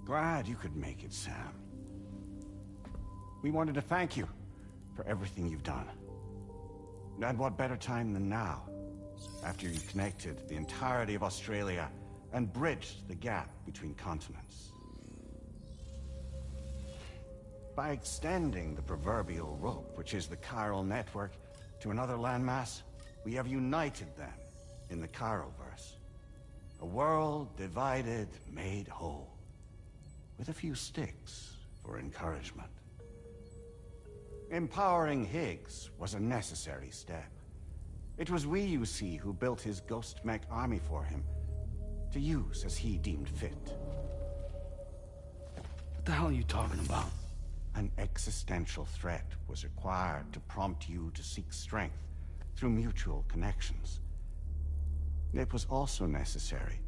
Glad you could make it, Sam. We wanted to thank you for everything you've done. And what better time than now, after you connected the entirety of Australia and bridged the gap between continents. By extending the proverbial rope, which is the chiral network, to another landmass, we have united them in the Chiralverse. A world divided, made whole, with a few sticks for encouragement. Empowering Higgs was a necessary step. It was we, you see, who built his ghost mech army for him, to use as he deemed fit. What the hell are you talking about? An existential threat was required to prompt you to seek strength through mutual connections. It was also necessary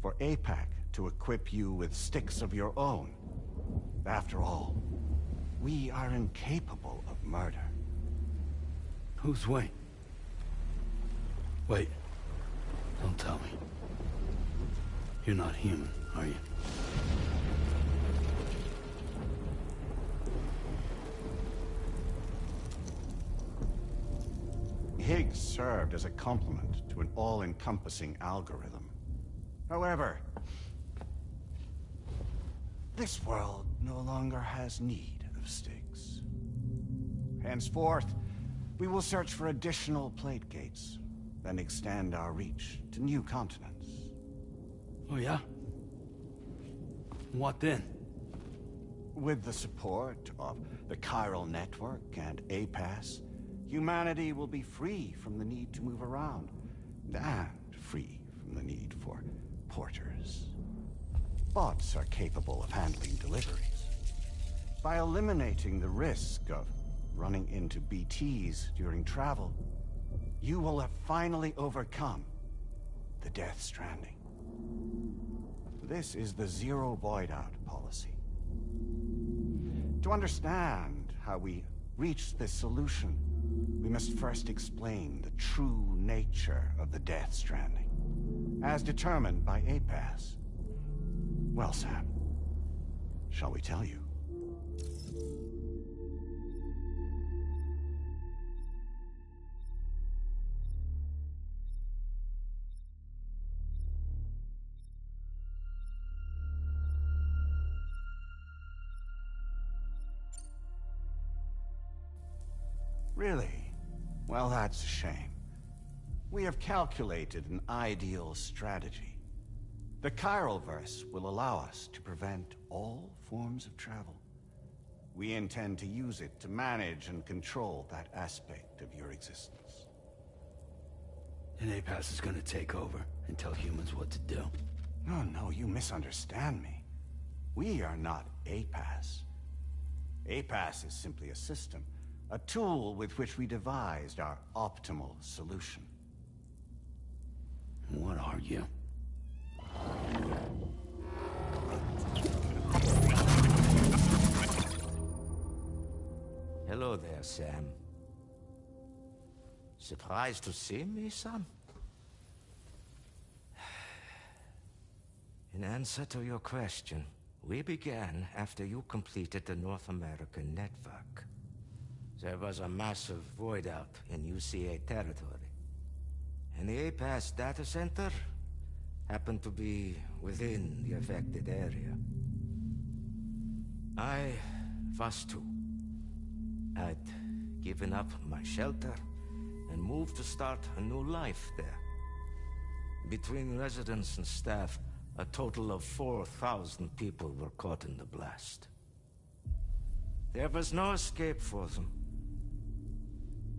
for APAC to equip you with sticks of your own. After all, we are incapable of murder. Who's we? Wait. Don't tell me. You're not human, are you? Higgs served as a complement to an all-encompassing algorithm. However, this world no longer has need of sticks. Henceforth, we will search for additional plate gates, then extend our reach to new continents. Oh yeah? What then? With the support of the chiral network and APAS, humanity will be free from the need to move around, and free from the need for porters. Bots are capable of handling deliveries. By eliminating the risk of running into BTs during travel, you will have finally overcome the Death Stranding. This is the Zero Void Out policy. To understand how we reached this solution, we must first explain the true nature of the Death Stranding, as determined by APAS. Well, Sam, shall we tell you? Really? Well, that's a shame. We have calculated an ideal strategy. The Chiralverse will allow us to prevent all forms of travel. We intend to use it to manage and control that aspect of your existence. And APAS is gonna take over and tell humans what to do. No, you misunderstand me. We are not APAS. APAS is simply a system, a tool with which we devised our optimal solution. What are you? Hello there, Sam. Surprised to see me, son? In answer to your question, we began after you completed the North American network. There was a massive void out in UCA territory, and the APAS data center happened to be within the affected area. I was too. I'd given up my shelter and moved to start a new life there. Between residents and staff, a total of 4,000 people were caught in the blast. There was no escape for them.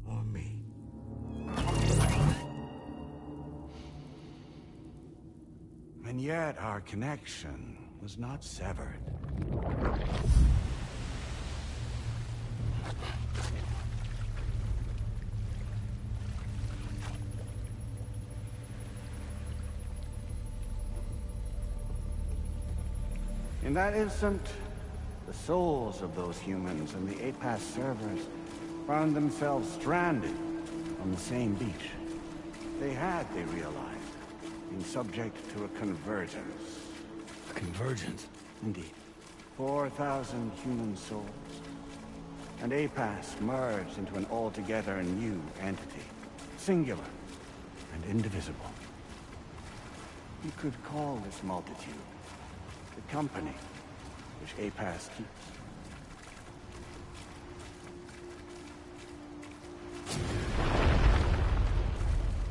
Or me. And yet our connection was not severed. In that instant, the souls of those humans and the APAS servers found themselves stranded on the same beach. They had, they realized, been subject to a convergence. Convergence? Indeed. 4,000 human souls. And APAS merged into an altogether new entity. Singular and indivisible. You could call this multitude the company which APAS keeps.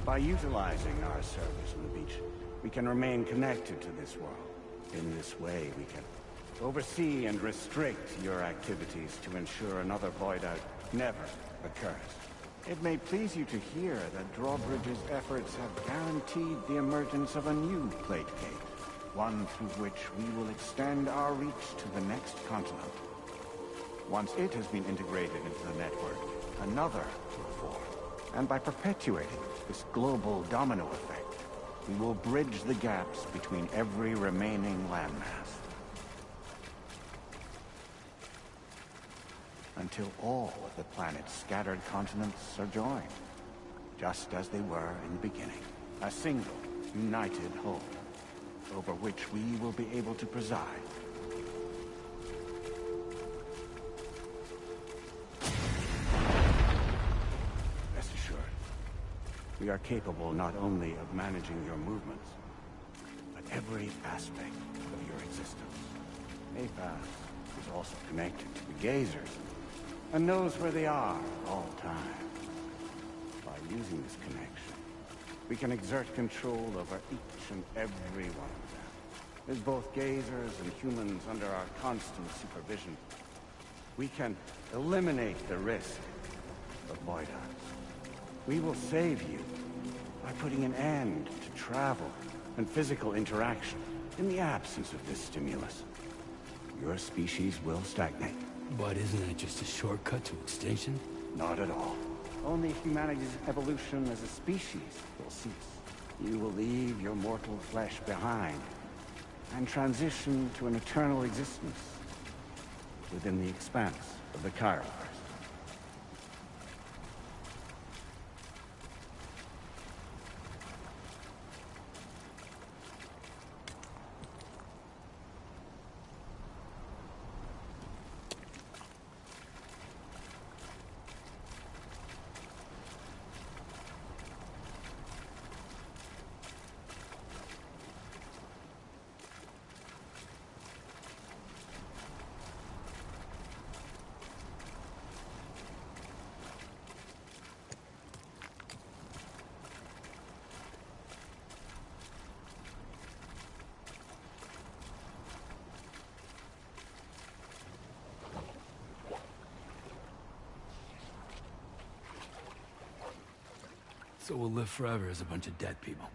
By utilizing our service on the beach, we can remain connected to this world. In this way, we can oversee and restrict your activities to ensure another void-out never occurs. It may please you to hear that Drawbridge's efforts have guaranteed the emergence of a new plate gate, one through which we will extend our reach to the next continent. Once it has been integrated into the network, another will form. And by perpetuating this global domino effect, we will bridge the gaps between every remaining landmass. Until all of the planet's scattered continents are joined, just as they were in the beginning. A single, united whole, over which we will be able to preside. Rest assured, we are capable not only of managing your movements, but every aspect of your existence. APAS is also connected to the Gazers, and knows where they are at all times. By using this connection, we can exert control over each and every one of them. With both Gazers and humans under our constant supervision, we can eliminate the risk of void-outs. We will save you by putting an end to travel and physical interaction. In the absence of this stimulus, your species will stagnate. But isn't that just a shortcut to extinction? Not at all. Only humanity's evolution as a species will cease. You will leave your mortal flesh behind and transition to an eternal existence within the expanse of the Chiroverse. So we'll live forever as a bunch of dead people.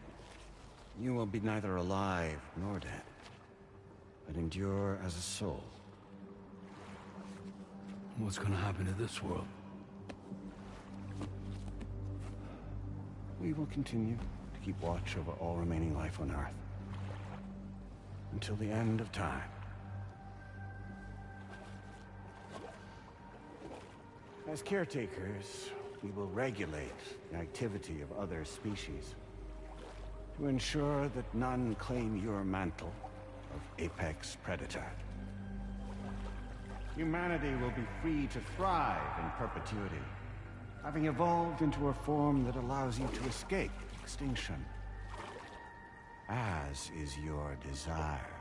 You will be neither alive nor dead, but endure as a soul. What's gonna happen to this world? We will continue to keep watch over all remaining life on Earth. Until the end of time. As caretakers, we will regulate the activity of other species to ensure that none claim your mantle of apex predator. Humanity will be free to thrive in perpetuity, having evolved into a form that allows you to escape extinction, as is your desire.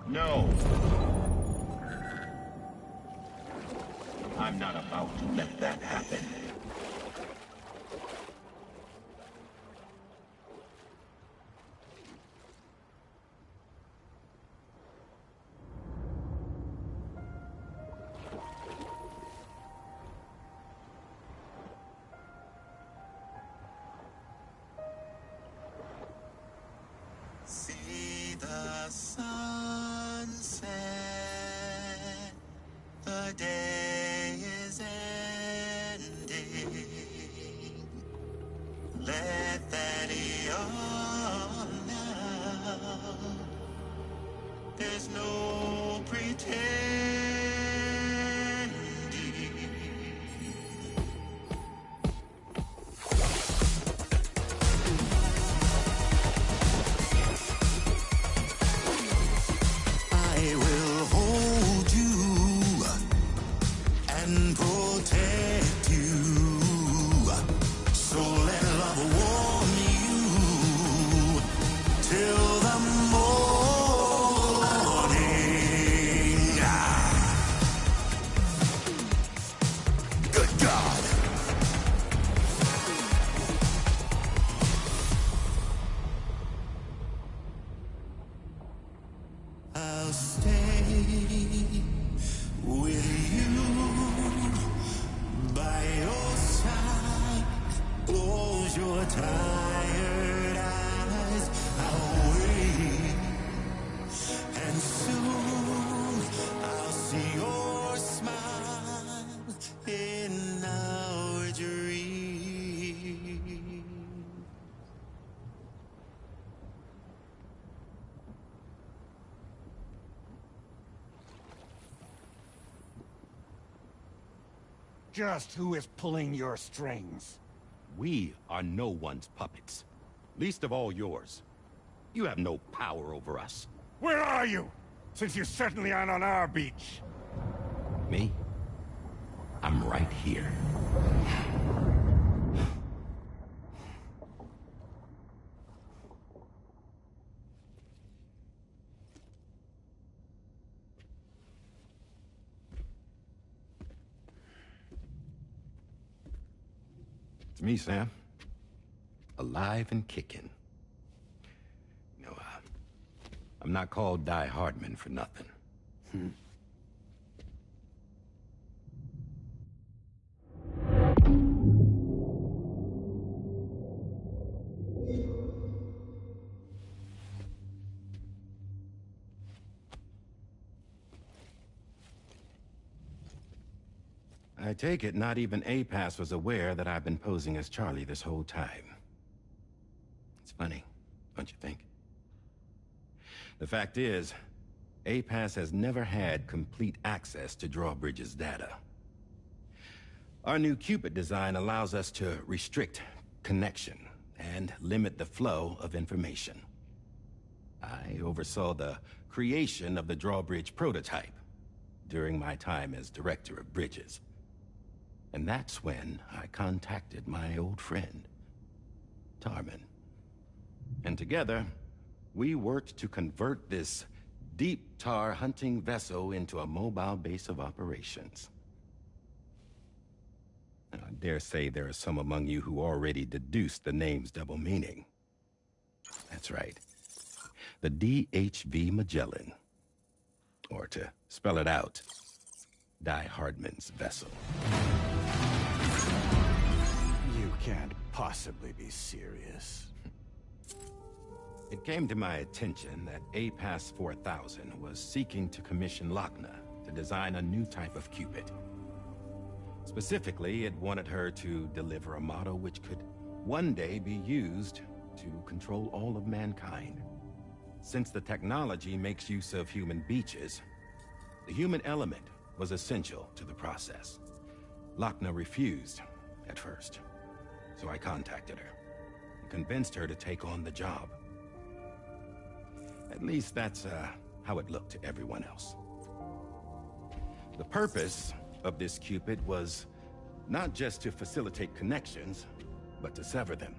No. I'm not about to let that happen. See the sunset, the day is ending. Let that yawn now. There's no pretending. just who is pulling your strings. We are no one's puppets. Least of all yours. You have no power over us. Where are you? Since you certainly aren't on our beach. Me? I'm right here. It's me, Sam. Alive and kicking. You know, I'm not called Die Hardman for nothing. I take it not even APAS was aware that I've been posing as Charlie this whole time. It's funny, don't you think? The fact is, APAS has never had complete access to Drawbridge's data. Our new Cupid design allows us to restrict connection and limit the flow of information. I oversaw the creation of the Drawbridge prototype during my time as Director of Bridges. And that's when I contacted my old friend, Tarman. And together, we worked to convert this deep tar hunting vessel into a mobile base of operations. And I dare say there are some among you who already deduced the name's double meaning. That's right. The DHV Magellan. Or to spell it out, Die Hardman's vessel. You can't possibly be serious. It came to my attention that APAS 4000 was seeking to commission Lochna to design a new type of Cupid. Specifically, it wanted her to deliver a model which could one day be used to control all of mankind. Since the technology makes use of human beaches, the human element was essential to the process. Lochna refused at first, so I contacted her and convinced her to take on the job. At least that's how it looked to everyone else. The purpose of this Cupid was not just to facilitate connections, but to sever them.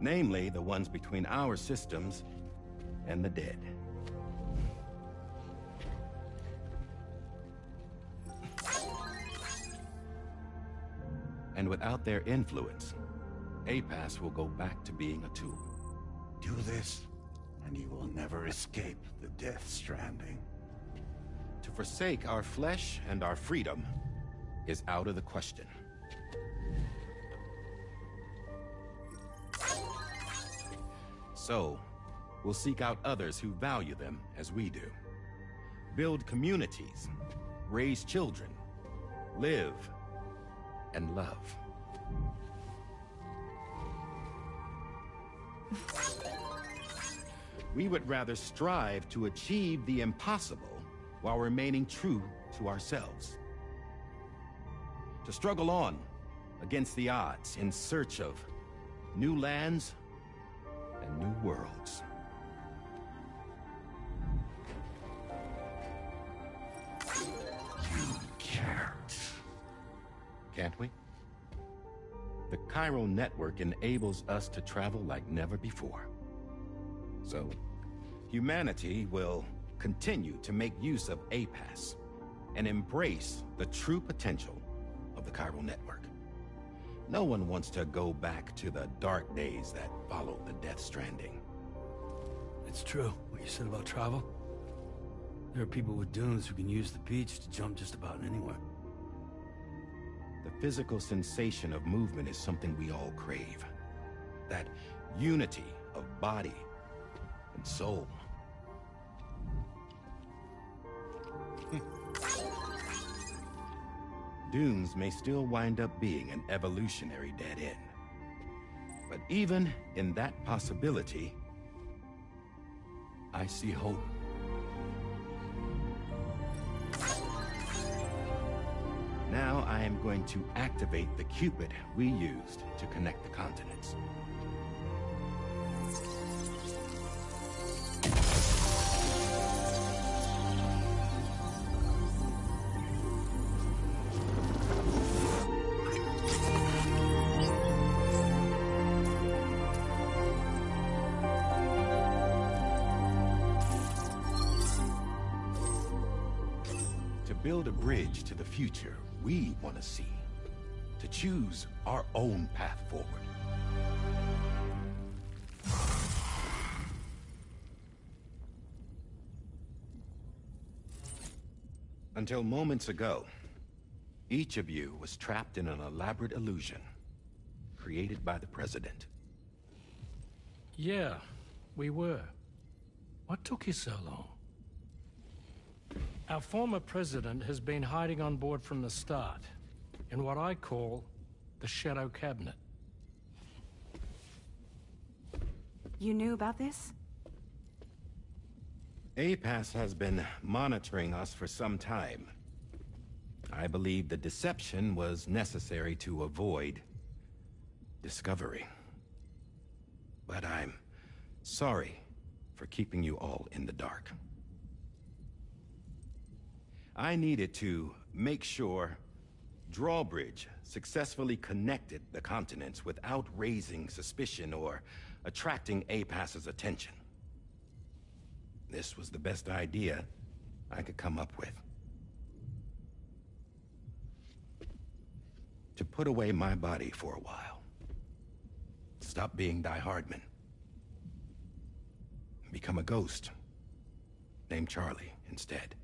Namely, the ones between our systems and the dead. And without their influence, APAS will go back to being a tool. Do this, and you will never escape the death stranding. To forsake our flesh and our freedom is out of the question. So, we'll seek out others who value them as we do. Build communities, raise children, live, and love. We would rather strive to achieve the impossible while remaining true to ourselves. To struggle on against the odds in search of new lands and new worlds. You can't. Can't we? The chiral network enables us to travel like never before. So, humanity will continue to make use of APAS and embrace the true potential of the chiral network. No one wants to go back to the dark days that followed the death stranding. It's true, what you said about travel. There are people with dunes who can use the beach to jump just about anywhere. The physical sensation of movement is something we all crave. That unity of body and soul. Dunes may still wind up being an evolutionary dead end. But even in that possibility, I see hope. Now I am going to activate the Cupid we used to connect the continents. To build a bridge to the future we want to see. To choose our own path forward. Until moments ago, each of you was trapped in an elaborate illusion created by the President. Yeah, we were. What took you so long? Our former president has been hiding on board from the start, in what I call the Shadow Cabinet. You knew about this? APAS has been monitoring us for some time. I believe the deception was necessary to avoid discovery. But I'm sorry for keeping you all in the dark. I needed to make sure Drawbridge successfully connected the continents without raising suspicion or attracting APAS's attention. This was the best idea I could come up with. To put away my body for a while. Stop being Die Hardman. Become a ghost. Named Charlie instead.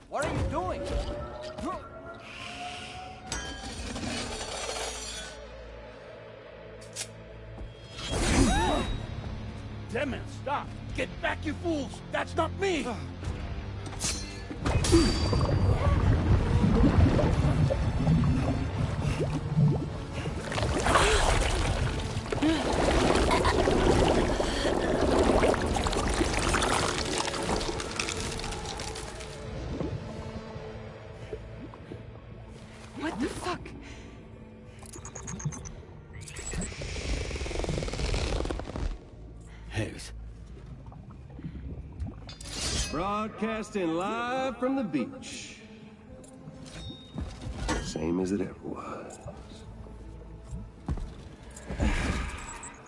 What are you doing? Damn it, stop! Get back, you fools! That's not me! What the fuck? Hayes. Broadcasting live from the beach. Same as it ever was.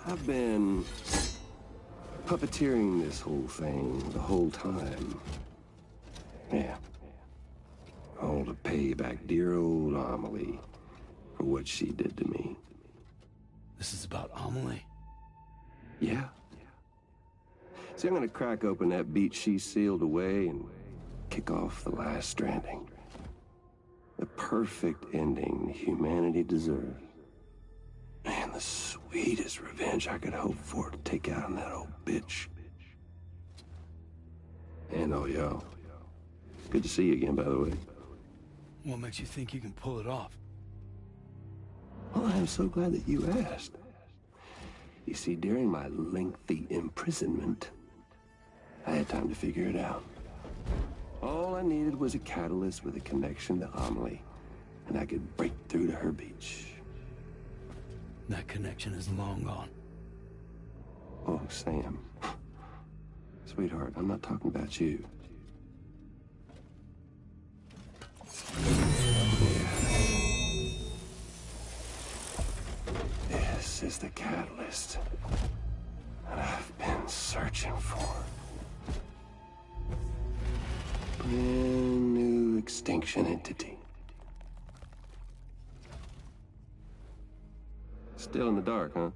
I've been puppeteering this whole thing the whole time. Yeah. All to pay back dear old Amelie for what she did to me. This is about Amelie? Yeah. See, I'm gonna crack open that beach she sealed away and kick off the last Stranding. The perfect ending humanity deserves. And the sweetest revenge I could hope for to take out on that old bitch. And oh, y'all. Good to see you again, by the way. What makes you think you can pull it off? Well, I'm so glad that you asked. You see, during my lengthy imprisonment, I had time to figure it out. All I needed was a catalyst with a connection to Amelie, and I could break through to her beach. That connection is long gone. Oh, Sam. Sweetheart, I'm not talking about you. This is the catalyst that I've been searching for. Brand new extinction entity. Still in the dark, huh?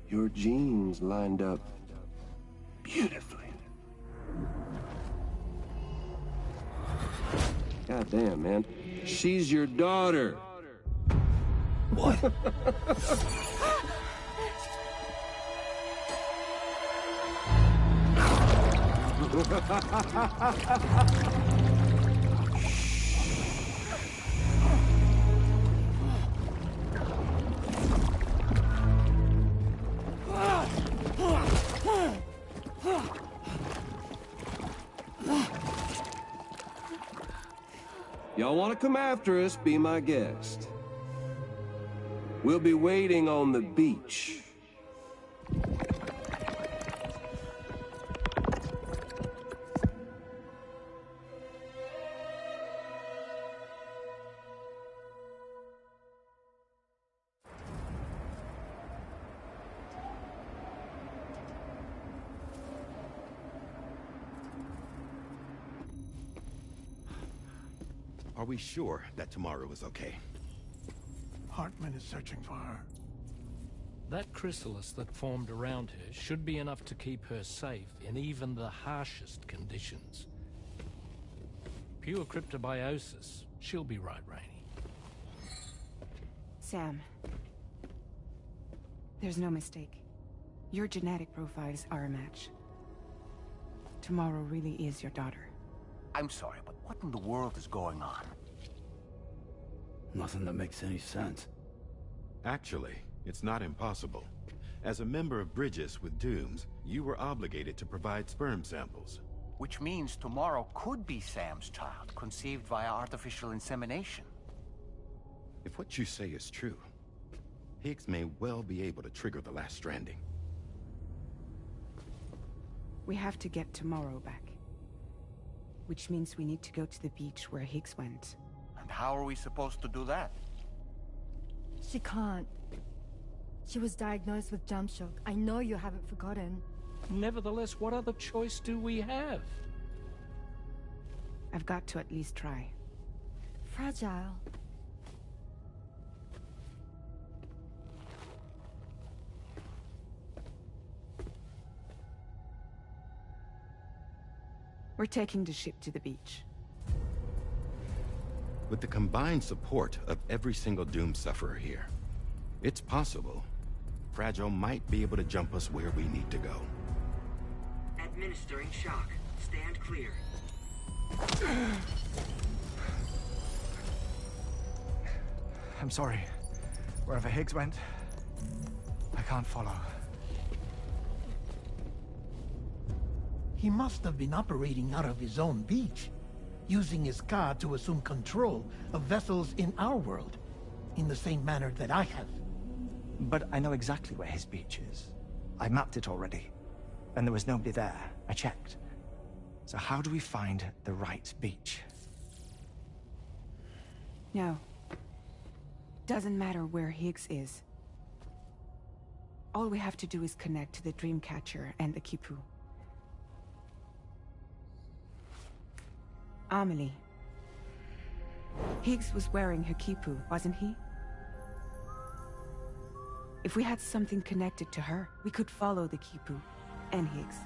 Your genes lined up beautifully. God damn, man. She's your daughter. What? y'all want to come after us, be my guest. We'll be waiting on the beach. Are we sure that tomorrow is okay? Hartman is searching for her. That chrysalis that formed around her should be enough to keep her safe in even the harshest conditions. Pure cryptobiosis. She'll be right, Rainey. Sam. There's no mistake. Your genetic profiles are a match. Tomorrow really is your daughter. I'm sorry, but what in the world is going on? Nothing that makes any sense. Actually, it's not impossible. As a member of Bridges with Dooms, you were obligated to provide sperm samples. Which means tomorrow could be Sam's child, conceived via artificial insemination. If what you say is true, Higgs may well be able to trigger the last stranding. We have to get tomorrow back. Which means we need to go to the beach where Higgs went. And how are we supposed to do that? She can't. She was diagnosed with jump shock. I know you haven't forgotten. Nevertheless, what other choice do we have? I've got to at least try. Fragile. We're taking the ship to the beach. With the combined support of every single Doom sufferer here, it's possible Fragile might be able to jump us where we need to go. Administering shock. Stand clear. I'm sorry. Wherever Higgs went, I can't follow. He must have been operating out of his own beach, using his car to assume control of vessels in our world, in the same manner that I have. But I know exactly where his beach is. I mapped it already, and there was nobody there. I checked. So how do we find the right beach? No. Doesn't matter where Higgs is. All we have to do is connect to the Dreamcatcher and the Kipu. Amelie. Higgs was wearing her Kipu, wasn't he? If we had something connected to her, we could follow the Kipu and Higgs.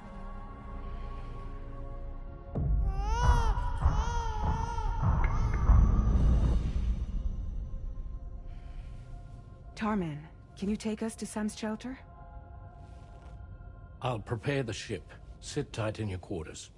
Tarman, can you take us to Sam's shelter? I'll prepare the ship. Sit tight in your quarters.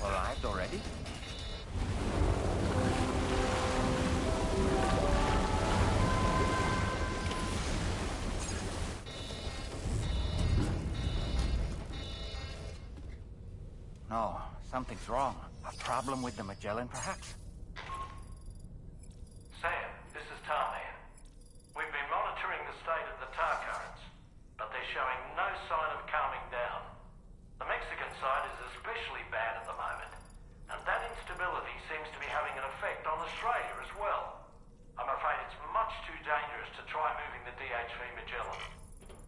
Arrived already? No, something's wrong. A problem with the Magellan, perhaps? Sam, this is Tarman. We've been monitoring the state of the tar currents, but they're showing no sign of calming down. The Mexican side is especially bad at the moment, and that instability seems to be having an effect on Australia as well. I'm afraid it's much too dangerous to try moving the DHV Magellan.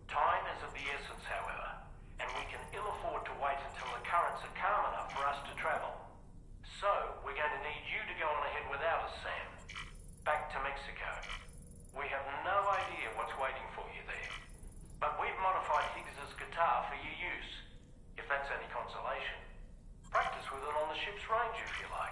Time is of the essence, however, and we can ill afford to wait until the currents are calm enough for us to travel. So, we're going to need you to go on ahead without us, Sam. Back to Mexico. We have no idea what's waiting for you there, but we've modified Higgs's guitar for your use. If that's any consolation. Practice with it on the ship's range if you like.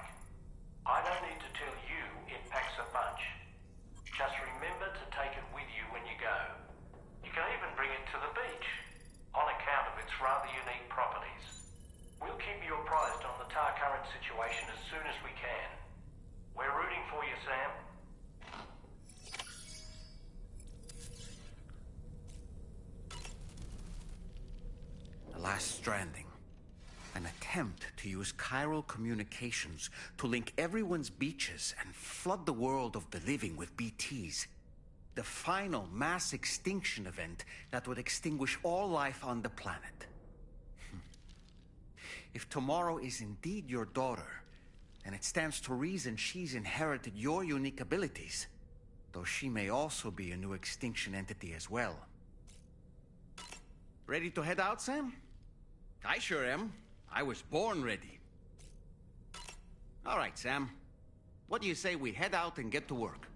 last Stranding. An attempt to use chiral communications to link everyone's beaches and flood the world of the living with BTs. The final mass extinction event that would extinguish all life on the planet. If tomorrow is indeed your daughter, then it stands to reason she's inherited your unique abilities, though she may also be a new extinction entity as well. Ready to head out, Sam? I sure am. I was born ready. All right, Sam. What do you say we head out and get to work?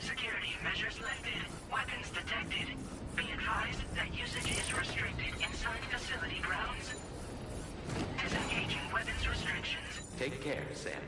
Security measures lifted. Weapons detected. Be advised that usage is restricted inside facility grounds. Disengaging weapons restrictions. Take care, Sam.